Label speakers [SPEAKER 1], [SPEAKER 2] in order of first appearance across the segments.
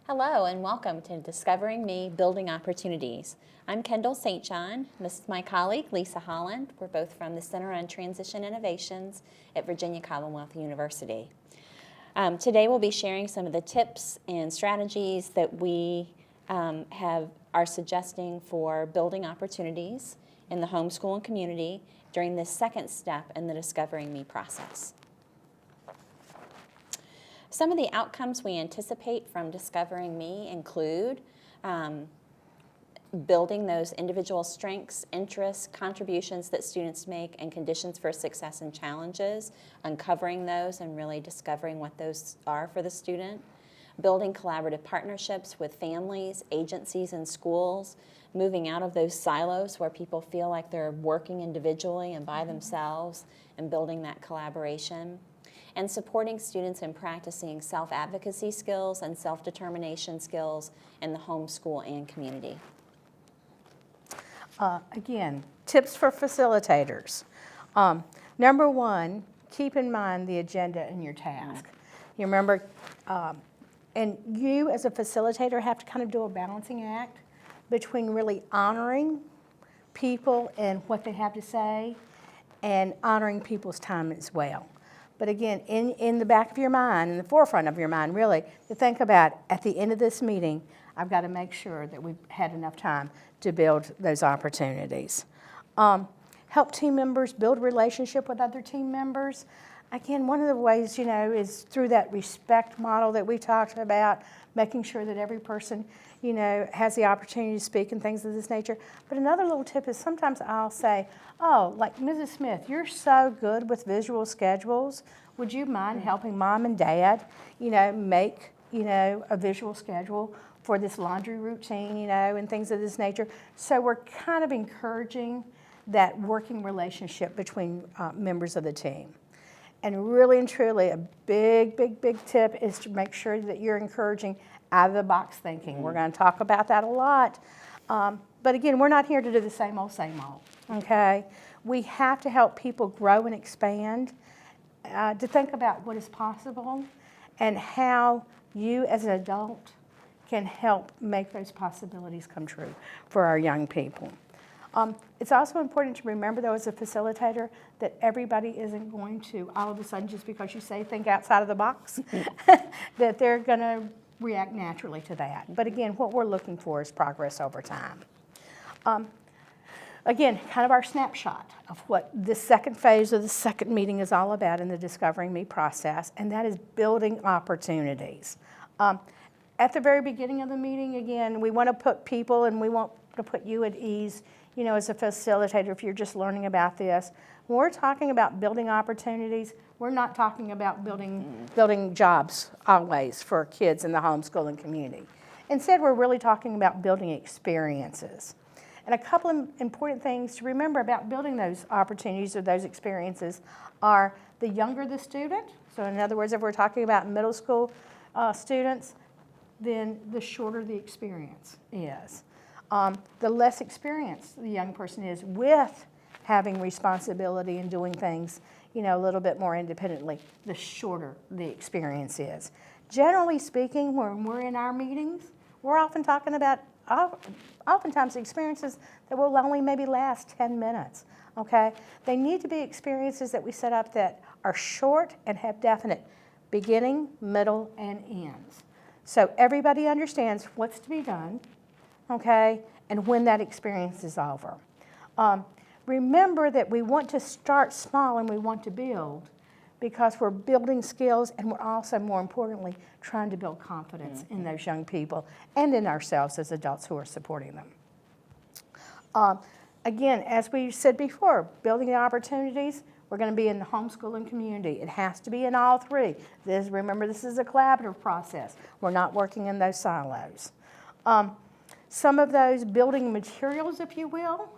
[SPEAKER 1] Hello and welcome to Discovering Me, Building Opportunities. I'm Kendel St. John. This is my colleague, Lisa Holland. We're both from the Center on Transition Innovations at Virginia Commonwealth University. Today we'll be sharing some of the tips and strategies that we are suggesting for building opportunities in the homeschool and community during this second step in the Discovering Me process. Some of the outcomes we anticipate from Discovering Me include building those individual strengths, interests, contributions that students make, and conditions for success and challenges, uncovering those and really discovering what those are for the student, building collaborative partnerships with families, agencies, and schools, moving out of those silos where people feel like they're working individually and by themselves, and building that collaboration, and supporting students in practicing self-advocacy skills and self-determination skills in the homeschool and community.
[SPEAKER 2] Again, tips for facilitators. Number one, keep in mind the agenda in your task. You remember, and you as a facilitator have to kind of do a balancing act between really honoring people and what they have to say and honoring people's time as well. But again, in the back of your mind, in the forefront of your mind, really, to think about at the end of this meeting, I've got to make sure that we've had enough time to build those opportunities. Help team members build relationship with other team members. Again, one of the ways, is through that respect model that we talked about, making sure that every person, has the opportunity to speak and things of this nature. But another little tip is sometimes I'll say, oh, like Mrs. Smith, you're so good with visual schedules. Would you mind helping mom and dad, make, a visual schedule for this laundry routine, and things of this nature. So we're kind of encouraging that working relationship between members of the team. And really and truly, a big, big, big tip is to make sure that you're encouraging out-of-the-box thinking. We're going to talk about that a lot. But again, we're not here to do the same old, okay? We have to help people grow and expand, to think about what is possible and how you as an adult can help make those possibilities come true for our young people. It's also important to remember, though, as a facilitator, that everybody isn't going to, all of a sudden, just because you say think outside of the box, that they're going to react naturally to that. But again, what we're looking for is progress over time. Again, kind of our snapshot of what this second phase of the second meeting is all about in the Discovering Me process, and that is building opportunities. At the very beginning of the meeting, again, we want to put people and we want to put you at ease, as a facilitator if you're just learning about this. When we're talking about building opportunities, we're not talking about building jobs always for kids in the homeschooling community. Instead, we're really talking about building experiences. And a couple of important things to remember about building those opportunities or those experiences are the younger the student. So in other words, if we're talking about middle school students, then the shorter the experience is. The less experienced the young person is with having responsibility and doing things, a little bit more independently, the shorter the experience is. Generally speaking, when we're in our meetings, we're often talking about oftentimes experiences that will only maybe last 10 minutes, okay? They need to be experiences that we set up that are short and have definite beginning, middle, and ends. So everybody understands what's to be done, okay, and when that experience is over. Remember that we want to start small and we want to build because we're building skills and we're also, more importantly, trying to build confidence in those young people and in ourselves as adults who are supporting them. Again, as we said before, building the opportunities, we're going to be in the homeschooling community. It has to be in all three. Remember, this is a collaborative process. We're not working in those silos. Some of those building materials, if you will,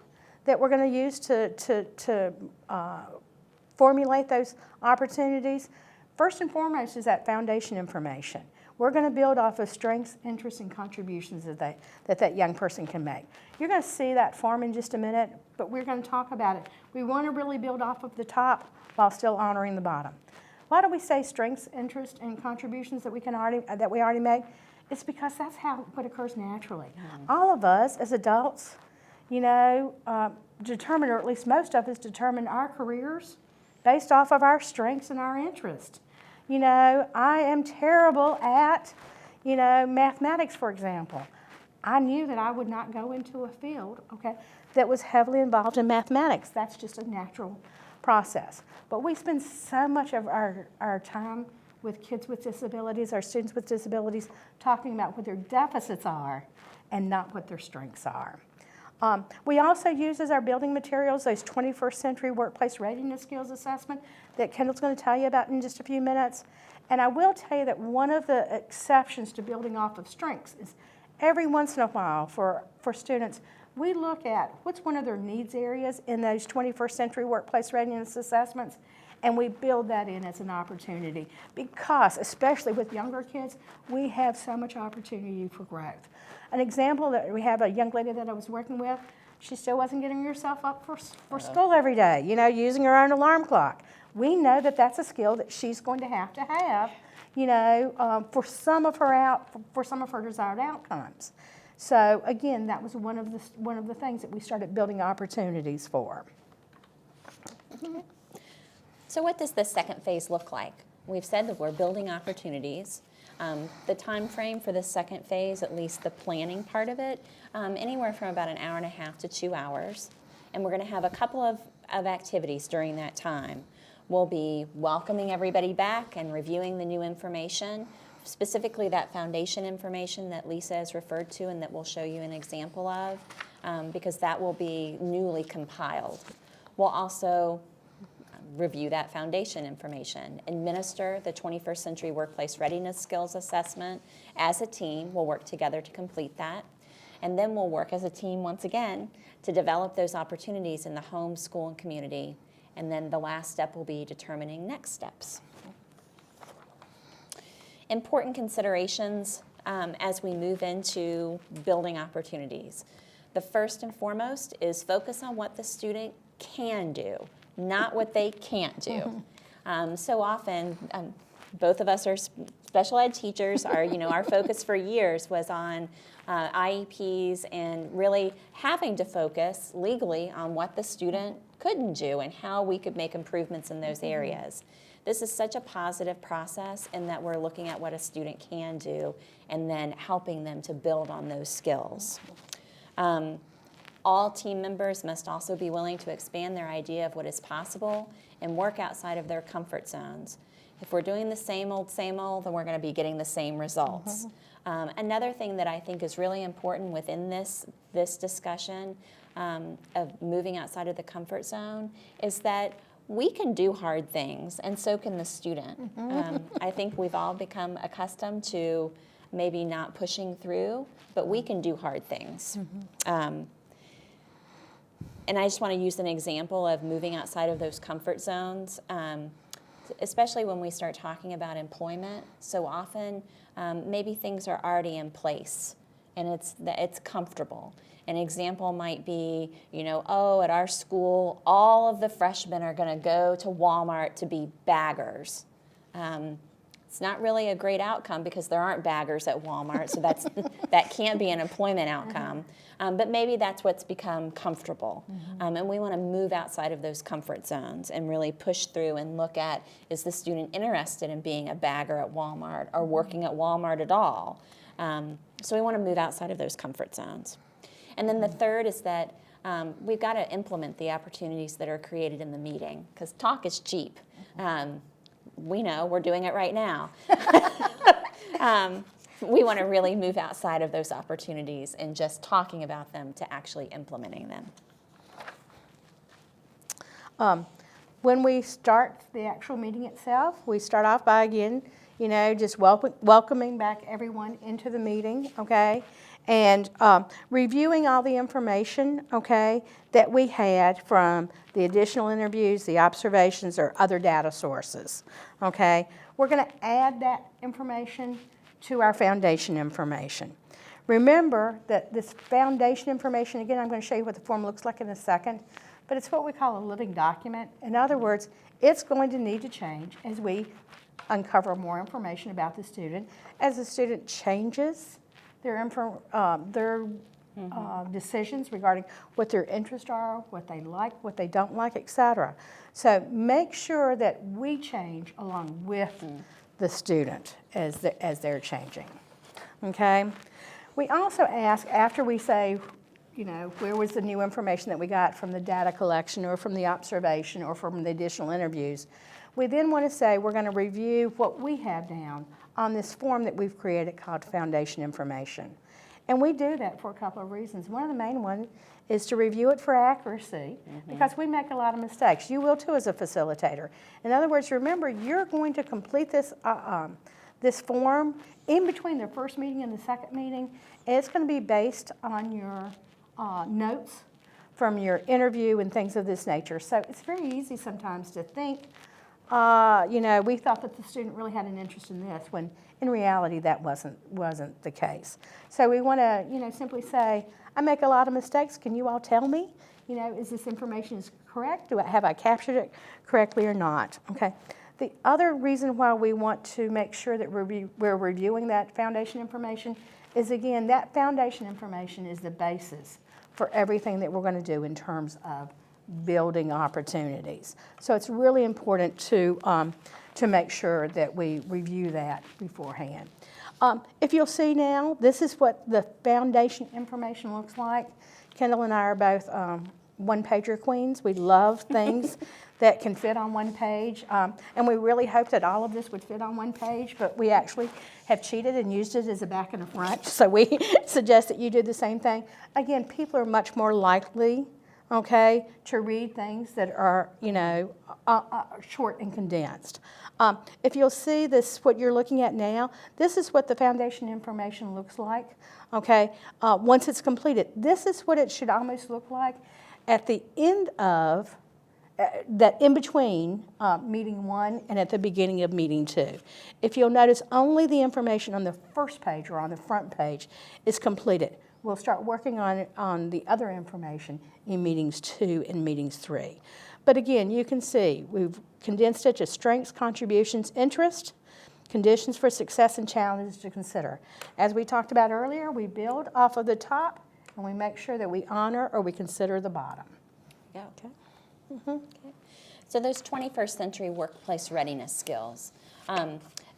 [SPEAKER 2] that we're going to use to formulate those opportunities, first and foremost is that foundation information. We're going to build off of strengths, interests, and contributions that young person can make. You're going to see that form in just a minute, but we're going to talk about it. We want to really build off of the top while still honoring the bottom. Why do we say strengths, interests, and contributions that we already make? It's because that's what occurs naturally. All of us as adults, you know, determine, or at least most of us determine our careers based off of our strengths and our interests. You know, I am terrible at, you know, mathematics, for example. I knew that I would not go into a field, okay, that was heavily involved in mathematics. That's just a natural process. But we spend so much of our time with kids with disabilities, our students with disabilities, talking about what their deficits are and not what their strengths are. We also use as our building materials those 21st Century Workplace Readiness Skills assessment that Kendel's going to tell you about in just a few minutes. And I will tell you that one of the exceptions to building off of strengths is every once in a while for students, we look at what's one of their needs areas in those 21st Century Workplace Readiness assessments, and we build that in as an opportunity because, especially with younger kids, we have so much opportunity for growth. An example that we have a young lady that I was working with, she still wasn't getting herself up for school every day, you know, using her own alarm clock. We know that that's a skill that she's going to have, you know, for some of her desired outcomes. So again, that was one of the things that we started building opportunities for.
[SPEAKER 1] So what does the second phase look like? We've said that we're building opportunities. The time frame for the second phase, at least the planning part of it, anywhere from about an hour and a half to 2 hours. And we're going to have a couple of activities during that time. We'll be welcoming everybody back and reviewing the new information, specifically that foundation information that Lisa has referred to and that we'll show you an example of, because that will be newly compiled. We'll also review that foundation information, administer the 21st Century Workplace Readiness Skills Assessment as a team. We'll work together to complete that. And then we'll work as a team once again to develop those opportunities in the home, school, and community. And then the last step will be determining next steps. Important considerations as we move into building opportunities. The first and foremost is focus on what the student can do, not what they can't do. So often, both of us are special ed teachers. Our focus for years was on IEPs and really having to focus legally on what the student couldn't do and how we could make improvements in those areas. This is such a positive process in that we're looking at what a student can do and then helping them to build on those skills. All team members must also be willing to expand their idea of what is possible and work outside of their comfort zones. If we're doing the same old, then we're going to be getting the same results. Another thing that I think is really important within this discussion of moving outside of the comfort zone is that we can do hard things, and so can the student. I think we've all become accustomed to maybe not pushing through, but we can do hard things. And I just want to use an example of moving outside of those comfort zones, especially when we start talking about employment. So often, maybe things are already in place, and it's comfortable. An example might be, at our school, all of the freshmen are going to go to Walmart to be baggers. It's not really a great outcome because there aren't baggers at Walmart, so that can't be an employment outcome. But maybe that's what's become comfortable. And we want to move outside of those comfort zones and really push through and look at, is the student interested in being a bagger at Walmart or working at Walmart at all? So we want to move outside of those comfort zones. And then the third is that we've got to implement the opportunities that are created in the meeting, because talk is cheap. We know we're doing it right now. We want to really move outside of those opportunities and just talking about them to actually implementing them.
[SPEAKER 2] When we start the actual meeting itself, we start off by, again, just welcoming back everyone into the meeting, okay? And reviewing all the information, okay, that we had from the additional interviews, the observations, or other data sources, okay? We're going to add that information to our foundation information. Remember that this foundation information, again, I'm going to show you what the form looks like in a second, but it's what we call a living document. In other words, it's going to need to change as we uncover more information about the student. As the student changes their decisions regarding what their interests are, what they like, what they don't like, etc. So make sure that we change along with the student as they're changing. Okay? We also ask, after we say, you know, where was the new information that we got from the data collection or from the observation or from the additional interviews, we then want to say we're going to review what we have down on this form that we've created called Foundation Information. And we do that for a couple of reasons. One of the main ones is to review it for accuracy, because we make a lot of mistakes. You will too as a facilitator. In other words, remember, you're going to complete this, this form in between the first meeting and the second meeting. And it's going to be based on your notes from your interview and things of this nature. So it's very easy sometimes to think, you know, we thought that the student really had an interest in this, when in reality that wasn't the case. So we want to, you know, simply say, I make a lot of mistakes. Can you all tell me, you know, is this information correct? Have I captured it correctly or not? Okay. The other reason why we want to make sure that we're reviewing that foundation information is, again, that foundation information is the basis for everything that we're going to do in terms of building opportunities. So it's really important to make sure that we review that beforehand. If you'll see now, this is what the foundation information looks like. Kendel and I are both one-pager queens. We love things that can fit on one page. And we really hope that all of this would fit on one page, but we actually have cheated and used it as a back and a front. So we suggest that you do the same thing. Again, people are much more likely, okay, to read things that are, you know, short and condensed. If you'll see this, what you're looking at now, this is what the foundation information looks like, okay? Once it's completed, this is what it should almost look like at the end of, that in between meeting 1 and at the beginning of meeting 2. If you'll notice, only the information on the first page or on the front page is completed. We'll start working on the other information in meetings 2 and meetings 3. But again, you can see we've condensed it to strengths, contributions, interest, conditions for success, and challenges to consider. As we talked about earlier, we build off of the top and we make sure that we honor or we consider the bottom.
[SPEAKER 1] Yeah. Okay. Okay. So those 21st century workplace readiness skills.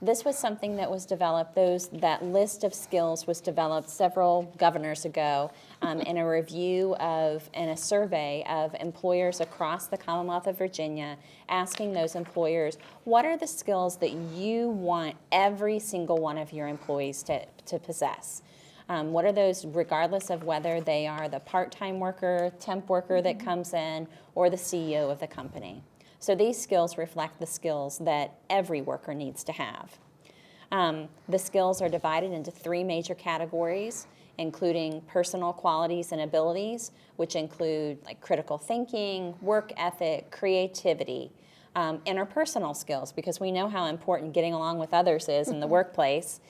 [SPEAKER 1] This was something that was developed, that list of skills was developed several governors ago in a review of, and a survey of employers across the Commonwealth of Virginia, asking those employers, what are the skills that you want every single one of your employees to possess? What are those, regardless of whether they are the part-time worker, temp worker that comes in, or the CEO of the company? So these skills reflect the skills that every worker needs to have. The skills are divided into 3 major categories, including personal qualities and abilities, which include like critical thinking, work ethic, creativity, interpersonal skills, because we know how important getting along with others is in the workplace,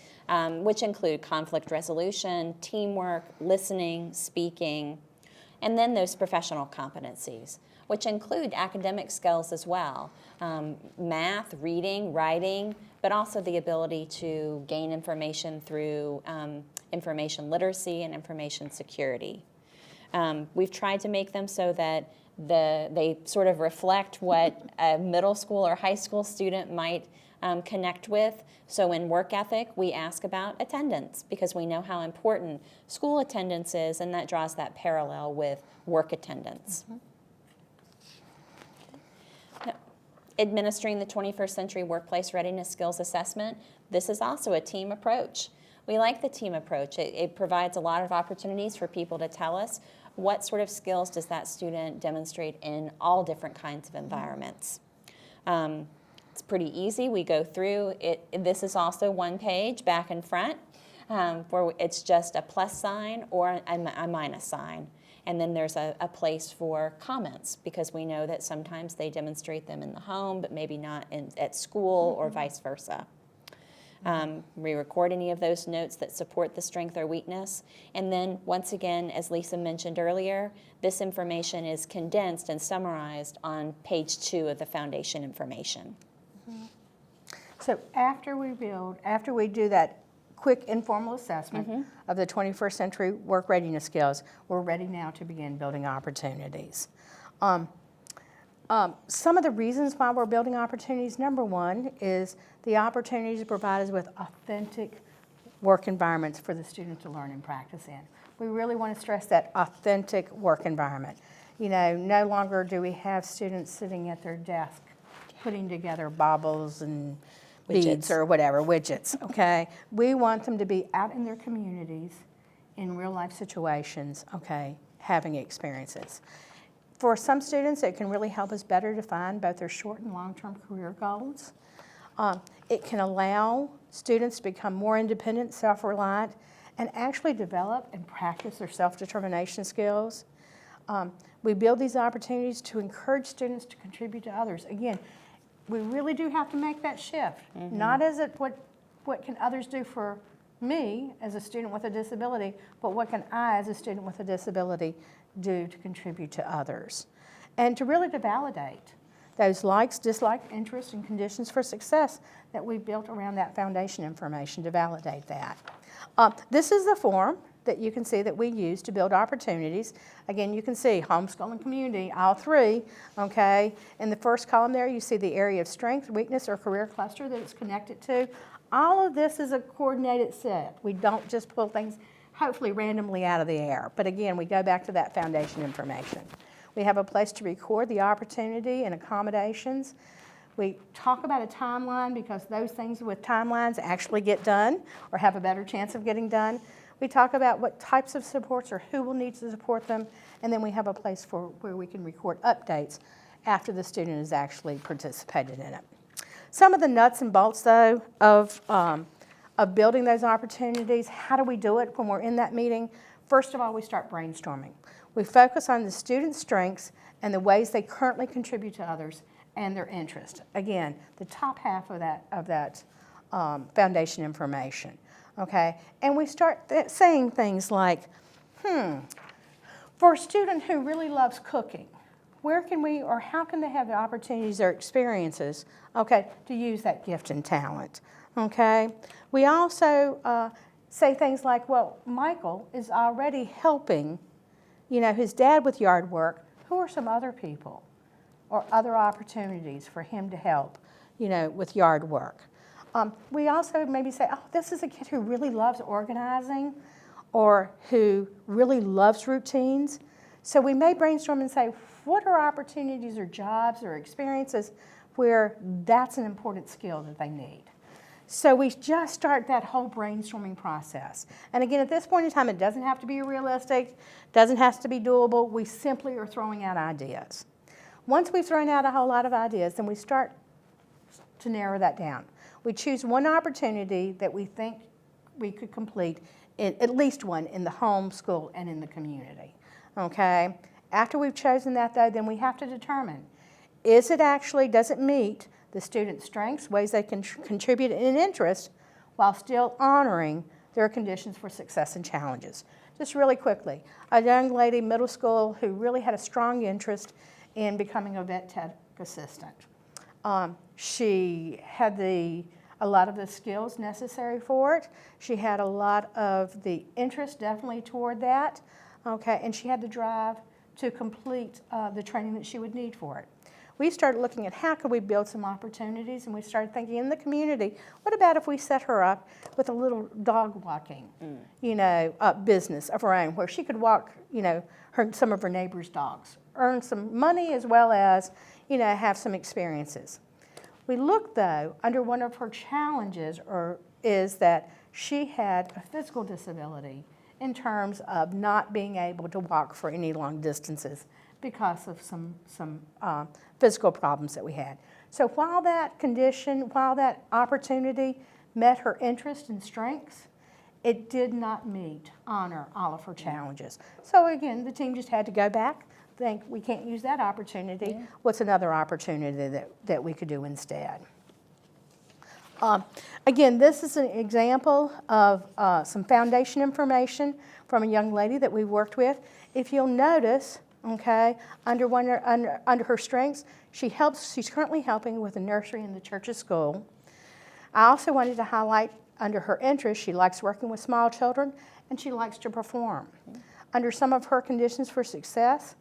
[SPEAKER 1] which include conflict resolution, teamwork, listening, speaking, and then those professional competencies, which include academic skills as well, math, reading, writing, but also the ability to gain information through information literacy and information security. We've tried to make them so that they sort of reflect what a middle school or high school student might connect with. So in work ethic, we ask about attendance, because we know how important school attendance is, and that draws that parallel with work attendance. Administering the 21st Century Workplace Readiness Skills Assessment, this is also a team approach. We like the team approach. It provides a lot of opportunities for people to tell us what sort of skills does that student demonstrate in all different kinds of environments. It's pretty easy. We go through it. This is also one page, back and front, where it's just a plus sign or a minus sign. And then there's a place for comments, because we know that sometimes they demonstrate them in the home, but maybe not at school or vice versa. We record any of those notes that support the strength or weakness. And then, once again, as Lisa mentioned earlier, this information is condensed and summarized on page 2 of the foundation information.
[SPEAKER 2] So after we do that quick informal assessment of the 21st Century Work Readiness Skills, we're ready now to begin building opportunities. Some of the reasons why we're building opportunities, number one, is the opportunities to provide us with authentic work environments for the student to learn and practice in. We really want to stress that authentic work environment. You know, no longer do we have students sitting at their desk putting together baubles and beads or whatever, widgets, okay? We want them to be out in their communities in real life situations, okay, having experiences. For some students, it can really help us better define both their short and long-term career goals. It can allow students to become more independent, self-reliant, and actually develop and practice their self-determination skills. We build these opportunities to encourage students to contribute to others. Again, we really do have to make that shift. Not as what can others do for me as a student with a disability, but what can I as a student with a disability do to contribute to others. And to really to validate those likes, dislikes, interests, and conditions for success that we've built around that foundation information to validate that. This is the form that you can see that we use to build opportunities. Again, you can see homeschool and community, all three, okay? In the first column there, you see the area of strength, weakness, or career cluster that it's connected to. All of this is a coordinated set. We don't just pull things hopefully randomly out of the air. But again, we go back to that foundation information. We have a place to record the opportunity and accommodations. We talk about a timeline because those things with timelines actually get done or have a better chance of getting done. We talk about what types of supports or who will need to support them, and then we have a place for where we can record updates after the student has actually participated in it. Some of the nuts and bolts, though, of building those opportunities, how do we do it when we're in that meeting? First of all, we start brainstorming. We focus on the student's strengths and the ways they currently contribute to others and their interest. Again, the top half of that foundation information. Okay, and we start saying things like, for a student who really loves cooking, where can we or how can they have the opportunities or experiences, okay, to use that gift and talent, okay? We also say things like, well, Michael is already helping, you know, his dad with yard work. Who are some other people or other opportunities for him to help, you know, with yard work? We also maybe say, oh, this is a kid who really loves organizing or who really loves routines. So we may brainstorm and say, what are opportunities or jobs or experiences where that's an important skill that they need? So we just start that whole brainstorming process. And again, at this point in time, it doesn't have to be realistic, doesn't have to be doable. We simply are throwing out ideas. Once we've thrown out a whole lot of ideas, then we start to narrow that down. We choose one opportunity that we think we could complete, at least one in the home, school, and in the community, okay? After we've chosen that, though, then we have to determine, does it meet the student's strengths, ways they can contribute in interest, while still honoring their conditions for success and challenges? Just really quickly, a young lady, middle school, who really had a strong interest in becoming a vet tech assistant. She had a lot of the skills necessary for it. She had a lot of the interest definitely toward that, okay, and she had the drive to complete the training that she would need for it. We started looking at how could we build some opportunities, and we started thinking in the community, what about if we set her up with a little dog walking, you know, business of her own, where she could walk, you know, some of her neighbors' dogs, earn some money as well as, you know, have some experiences. We looked, though, under one of her challenges is that she had a physical disability in terms of not being able to walk for any long distances because of some physical problems that we had. So while that opportunity met her interest and strengths, it did not honor all of her challenges. So again, the team just had to go back, think we can't use that opportunity. What's another opportunity that we could do instead? Again, this is an example of some foundation information from a young lady that we worked with. If you'll notice, okay, under her strengths, she's currently helping with the nursery in the church's school. I also wanted to highlight under her interests, she likes working with small children and she likes to perform. Under some of her conditions for success,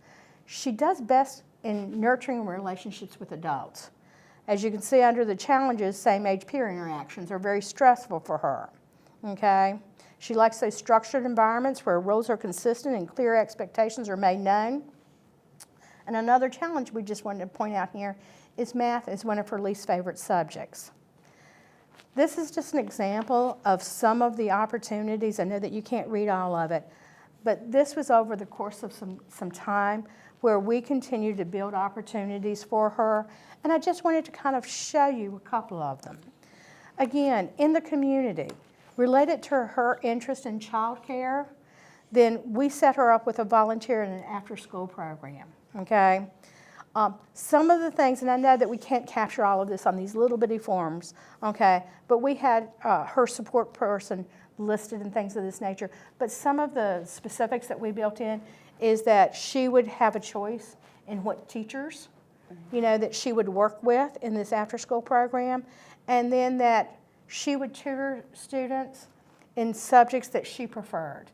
[SPEAKER 2] she does best in nurturing relationships with adults. As you can see under the challenges, same-age peer interactions are very stressful for her, okay? She likes those structured environments where rules are consistent and clear expectations are made known. And another challenge we just wanted to point out here is math is one of her least favorite subjects. This is just an example of some of the opportunities. I know that you can't read all of it, but this was over the course of some time where we continue to build opportunities for her. And I just wanted to kind of show you a couple of them. Again, in the community, related to her interest in childcare, then we set her up with a volunteer in an after-school program, okay? Some of the things, and I know that we can't capture all of this on these little bitty forms, okay, but we had her support person listed and things of this nature. But some of the specifics that we built in is that she would have a choice in what teachers, you know, that she would work with in this after-school program, and then that she would tutor students in subjects that she preferred.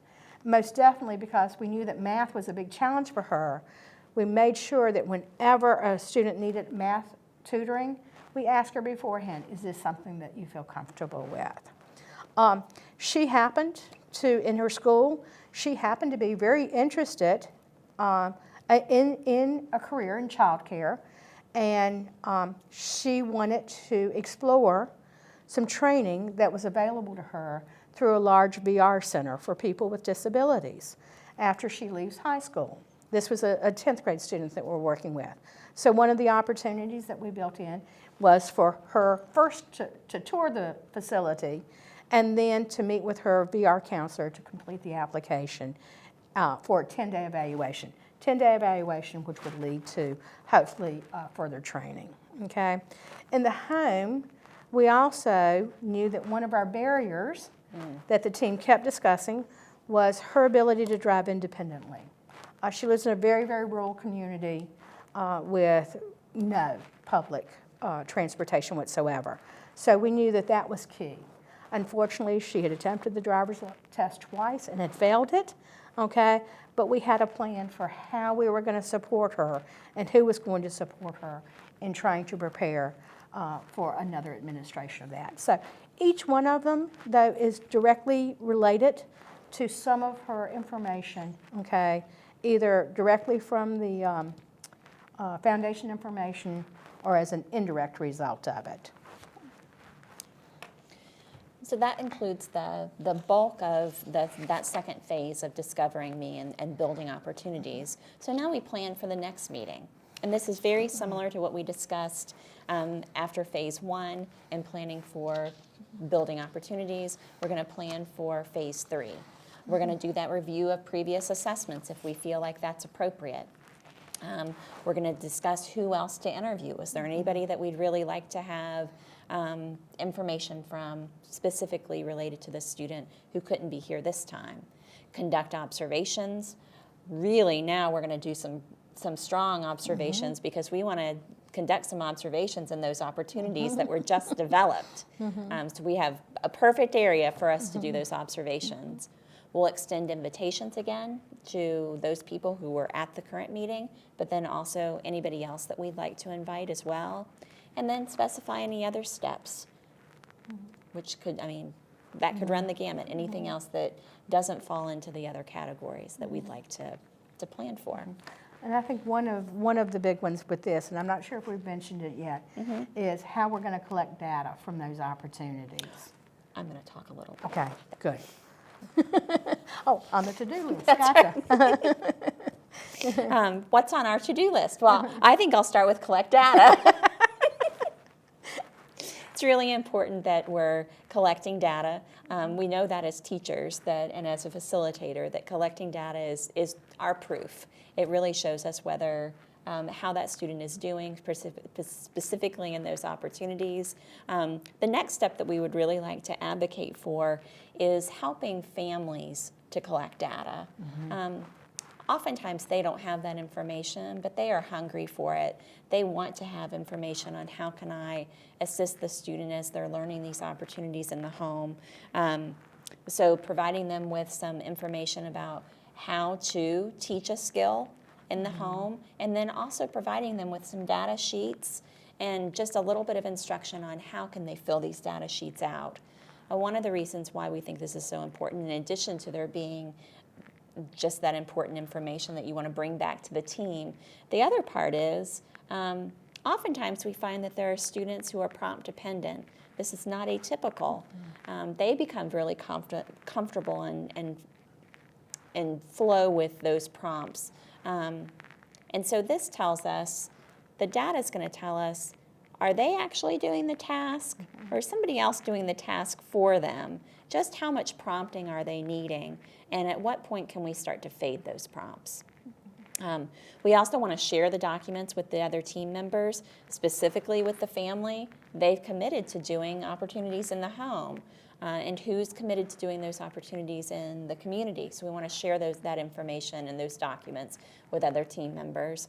[SPEAKER 2] Most definitely because we knew that math was a big challenge for her. We made sure that whenever a student needed math tutoring, we asked her beforehand, is this something that you feel comfortable with? She happened to, in her school, she happened to be very interested in a career in childcare, and she wanted to explore some training that was available to her through a large VR center for people with disabilities after she leaves high school. This was a 10th grade student that we're working with. So one of the opportunities that we built in was for her first to tour the facility and then to meet with her VR counselor to complete the application for a 10-day evaluation. 10-day evaluation, which would lead to hopefully further training, okay? In the home, we also knew that one of our barriers that the team kept discussing was her ability to drive independently. She lives in a very, very rural community with no public transportation whatsoever. So we knew that that was key. Unfortunately, she had attempted the driver's test twice and had failed it, okay? But we had a plan for how we were going to support her and who was going to support her in trying to prepare for another administration of that. So each one of them, though, is directly related to some of her information, okay, either directly from the foundation information or as an indirect result of it.
[SPEAKER 1] So that includes the bulk of that second phase of discovering me and building opportunities. So now we plan for the next meeting. And this is very similar to what we discussed after phase 1 and planning for building opportunities. We're going to plan for phase 3. We're going to do that review of previous assessments if we feel like that's appropriate. We're going to discuss who else to interview. Is there anybody that we'd really like to have information from specifically related to the student who couldn't be here this time? Conduct observations. Really now we're going to do some strong observations because we want to conduct some observations in those opportunities that were just developed. So we have a perfect area for us to do those observations. We'll extend invitations again to those people who were at the current meeting, but then also anybody else that we'd like to invite as well. And then specify any other steps, which could, I mean, that could run the gamut. Anything else that doesn't fall into the other categories that we'd like to plan for.
[SPEAKER 2] And I think one of the big ones with this, and I'm not sure if we've mentioned it yet, is how we're going to collect data from those opportunities.
[SPEAKER 1] I'm going to talk a little bit.
[SPEAKER 2] Okay, good. Oh, on the to-do list.
[SPEAKER 1] That's
[SPEAKER 2] Gotcha.
[SPEAKER 1] Right. What's on our to-do list? Well, I think I'll start with collect data. It's really important that we're collecting data. We know that as teachers and as a facilitator that collecting data is our proof. It really shows us whether how that student is doing specifically in those opportunities. The next step that we would really like to advocate for is helping families to collect data. Oftentimes they don't have that information, but they are hungry for it. They want to have information on how can I assist the student as they're learning these opportunities in the home. So providing them with some information about how to teach a skill in the home, and then also providing them with some data sheets and just a little bit of instruction on how can they fill these data sheets out. One of the reasons why we think this is so important, in addition to there being just that important information that you want to bring back to the team, the other part is oftentimes we find that there are students who are prompt dependent. This is not atypical. They become really comfortable and flow with those prompts. And so this tells us, the data is going to tell us, are they actually doing the task or is somebody else doing the task for them? Just how much prompting are they needing? And at what point can we start to fade those prompts? We also want to share the documents with the other team members, specifically with the family. They've committed to doing opportunities in the home. And who's committed to doing those opportunities in the community. So we want to share that information and those documents with other team members.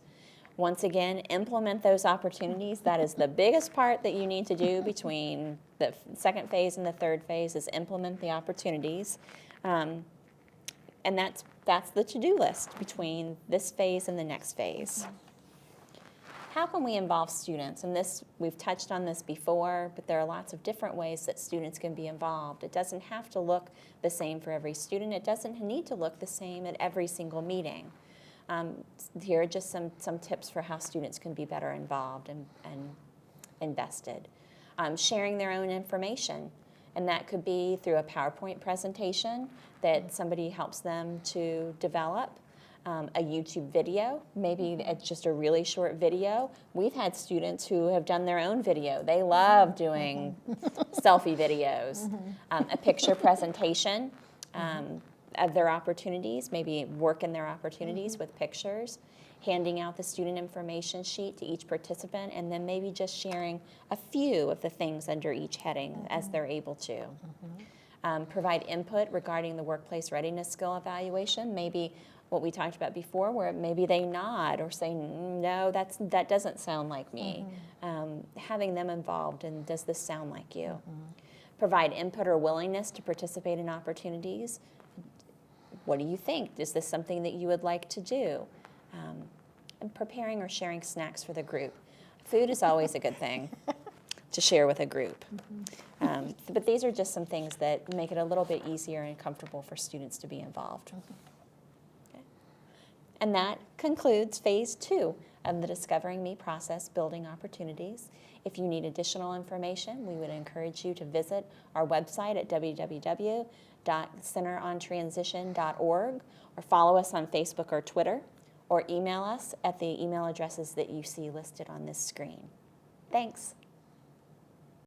[SPEAKER 1] Once again, implement those opportunities. That is the biggest part that you need to do between the second phase and the third phase, is implement the opportunities. And that's the to-do list between this phase and the next phase. How can we involve students? And this, we've touched on this before, but there are lots of different ways that students can be involved. It doesn't have to look the same for every student. It doesn't need to look the same at every single meeting. Here are just some tips for how students can be better involved and invested. Sharing their own information. And that could be through a PowerPoint presentation that somebody helps them to develop. A YouTube video, maybe it's just a really short video. We've had students who have done their own video. They love doing selfie videos. A picture presentation of their opportunities, maybe work in their opportunities with pictures, handing out the student information sheet to each participant, and then maybe just sharing a few of the things under each heading as they're able to. Provide input regarding the workplace readiness skill evaluation, maybe what we talked about before, where maybe they nod or say, no, that doesn't sound like me. Having them involved, and does this sound like you? Provide input or willingness to participate in opportunities. What do you think? Is this something that you would like to do? And preparing or sharing snacks for the group. Food is always a good thing to share with a group. But these are just some things that make it a little bit easier and comfortable for students to be involved. And that concludes phase 2 of the Discovering Me process, Building Opportunities. If you need additional information, we would encourage you to visit our website at www.centerontransition.org, or follow us on Facebook or Twitter, or email us at the email addresses that you see listed on this screen. Thanks.